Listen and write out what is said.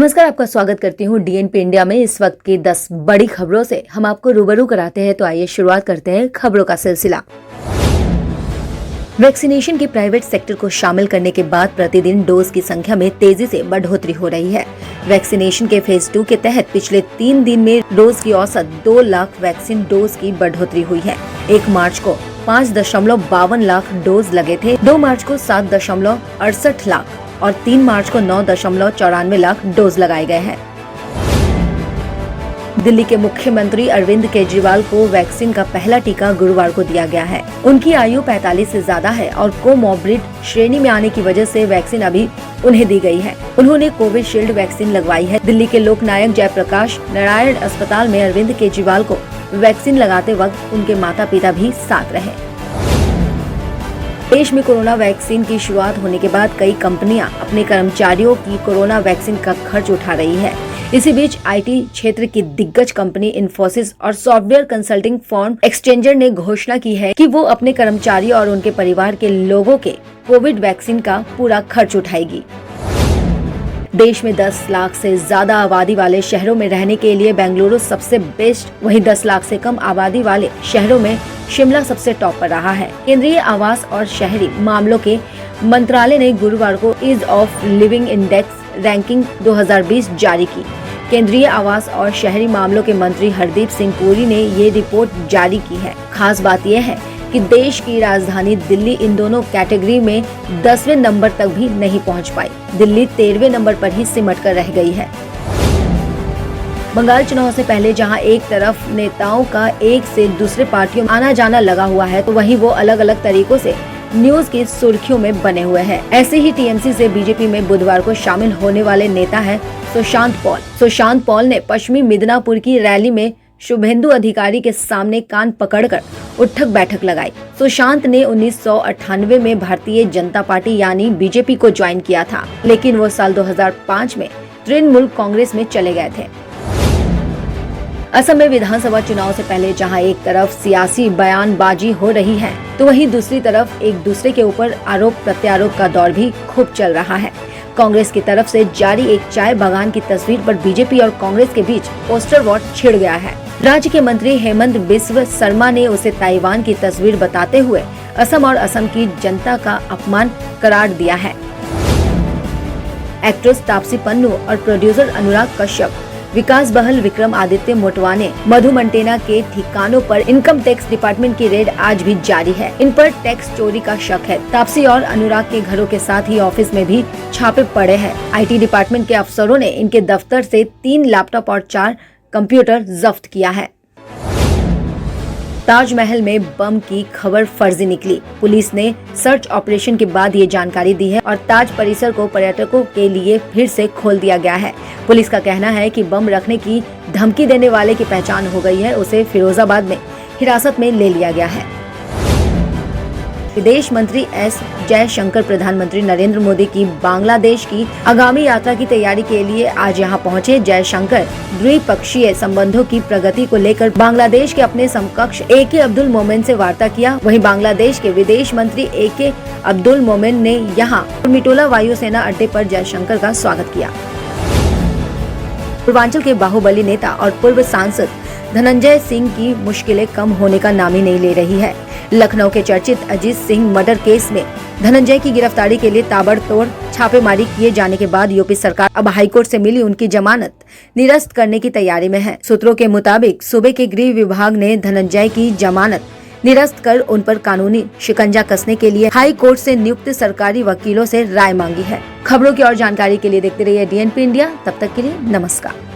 नमस्कार, आपका स्वागत करती हूँ डीएनपी इंडिया में। इस वक्त की 10 बड़ी खबरों से हम आपको रूबरू कराते हैं। तो आइए शुरुआत करते हैं खबरों का सिलसिला। वैक्सीनेशन के प्राइवेट सेक्टर को शामिल करने के बाद प्रतिदिन डोज की संख्या में तेजी से बढ़ोतरी हो रही है। वैक्सीनेशन के फेज 2 के तहत पिछले 3 दिन में डोज की औसत 2 लाख वैक्सीन डोज की बढ़ोतरी हुई है। 1 मार्च को 5.52 लाख डोज लगे थे, 2 मार्च को 7.68 लाख और 3 मार्च को 9.94 लाख डोज लगाए गए हैं। दिल्ली के मुख्यमंत्री अरविंद केजरीवाल को वैक्सीन का पहला टीका गुरुवार को दिया गया है। उनकी आयु 45 से ज्यादा है और कोमॉर्बिड श्रेणी में आने की वजह से वैक्सीन अभी उन्हें दी गई है। उन्होंने कोविशील्ड वैक्सीन लगवाई है। दिल्ली के लोकनायक जयप्रकाश नारायण अस्पताल में अरविंद केजरीवाल को वैक्सीन लगाते वक्त उनके माता पिता भी साथ रहे। देश में कोरोना वैक्सीन की शुरुआत होने के बाद कई कंपनियां अपने कर्मचारियों की कोरोना वैक्सीन का खर्च उठा रही है। इसी बीच आईटी क्षेत्र की दिग्गज कंपनी इन्फोसिस और सॉफ्टवेयर कंसल्टिंग फर्म एक्सचेंजर ने घोषणा की है कि वो अपने कर्मचारियों और उनके परिवार के लोगों के कोविड वैक्सीन का पूरा खर्च उठाएगी। देश में 10 लाख से ज्यादा आबादी वाले शहरों में रहने के लिए बेंगलुरु सबसे बेस्ट, वहीं 10 लाख से कम आबादी वाले शहरों में शिमला सबसे टॉप पर रहा है। केंद्रीय आवास और शहरी मामलों के मंत्रालय ने गुरुवार को ease of living index ranking 2020 जारी की। केंद्रीय आवास और शहरी मामलों के मंत्री हरदीप सिंह पुरी ने ये रिपोर्ट जारी की है। खास बात यह है कि देश की राजधानी दिल्ली इन दोनों कैटेगरी में 10वें नंबर तक भी नहीं पहुंच पाई। दिल्ली 13वें नंबर पर ही सिमट कर रह गई है। बंगाल चुनाव से पहले जहां एक तरफ नेताओं का एक से दूसरे पार्टियों में आना जाना लगा हुआ है, तो वहीं वो अलग अलग तरीकों से न्यूज की सुर्खियों में बने हुए हैं। ऐसे ही टीएमसी से बीजेपी में बुधवार को शामिल होने वाले नेता है सुशांत पॉल। सुशांत पॉल ने पश्चिमी मिदनापुर की रैली में शुभेंदु अधिकारी के सामने कान पकड़कर उठक बैठक लगाई। सुशांत ने 1998 में भारतीय जनता पार्टी यानी बीजेपी को ज्वाइन किया था, लेकिन वो साल 2005 में तृणमूल कांग्रेस में चले गए थे। असम में विधानसभा चुनाव से पहले जहां एक तरफ सियासी बयानबाजी हो रही है, तो वहीं दूसरी तरफ एक दूसरे के ऊपर आरोप प्रत्यारोप का दौर भी खूब चल रहा है। कांग्रेस की तरफ से जारी एक चाय बागान की तस्वीर पर बीजेपी और कांग्रेस के बीच पोस्टर वॉर छिड़ गया है। राज्य के मंत्री हेमंत बिस्व शर्मा ने उसे ताइवान की तस्वीर बताते हुए असम और असम की जनता का अपमान करार दिया है। एक्ट्रेस तापसी पन्नू और प्रोड्यूसर अनुराग कश्यप, विकास बहल, विक्रम आदित्य मोटवाने, मधु मंटेना के ठिकानों पर इनकम टैक्स डिपार्टमेंट की रेड आज भी जारी है। इन पर टैक्स चोरी का शक है। तापसी और अनुराग के घरों के साथ ही ऑफिस में भी छापे पड़े हैं। आईटी डिपार्टमेंट के अफसरों ने इनके दफ्तर से 3 लैपटॉप और 4 कंप्यूटर जब्त किया है। ताजमहल में बम की खबर फर्जी निकली। पुलिस ने सर्च ऑपरेशन के बाद ये जानकारी दी है और ताज परिसर को पर्यटकों के लिए फिर से खोल दिया गया है। पुलिस का कहना है कि बम रखने की धमकी देने वाले की पहचान हो गई है। उसे फिरोजाबाद में हिरासत में ले लिया गया है। विदेश मंत्री एस जयशंकर प्रधानमंत्री नरेंद्र मोदी की बांग्लादेश की आगामी यात्रा की तैयारी के लिए आज यहां पहुंचे। जयशंकर द्विपक्षीय संबंधों की प्रगति को लेकर बांग्लादेश के अपने समकक्ष एके अब्दुल मोमेन से वार्ता किया। वहीं बांग्लादेश के विदेश मंत्री एके अब्दुल मोमेन ने यहां मिटोला वायुसेना अड्डे पर जयशंकर का स्वागत किया। पूर्वांचल के बाहुबली नेता और पूर्व सांसद धनंजय सिंह की मुश्किलें कम होने का नाम ही नहीं ले रही है। लखनऊ के चर्चित अजीत सिंह मर्डर केस में धनंजय की गिरफ्तारी के लिए ताबड़तोड़ छापेमारी किए जाने के बाद यूपी सरकार अब हाईकोर्ट से मिली उनकी जमानत निरस्त करने की तैयारी में है। सूत्रों के मुताबिक सूबे के गृह विभाग ने धनंजय की जमानत निरस्त कर उन पर कानूनी शिकंजा कसने के लिए हाई कोर्ट से नियुक्त सरकारी वकीलों से राय मांगी है। खबरों की और जानकारी के लिए देखते रहिए डीएनपी इंडिया। तब तक के लिए नमस्कार।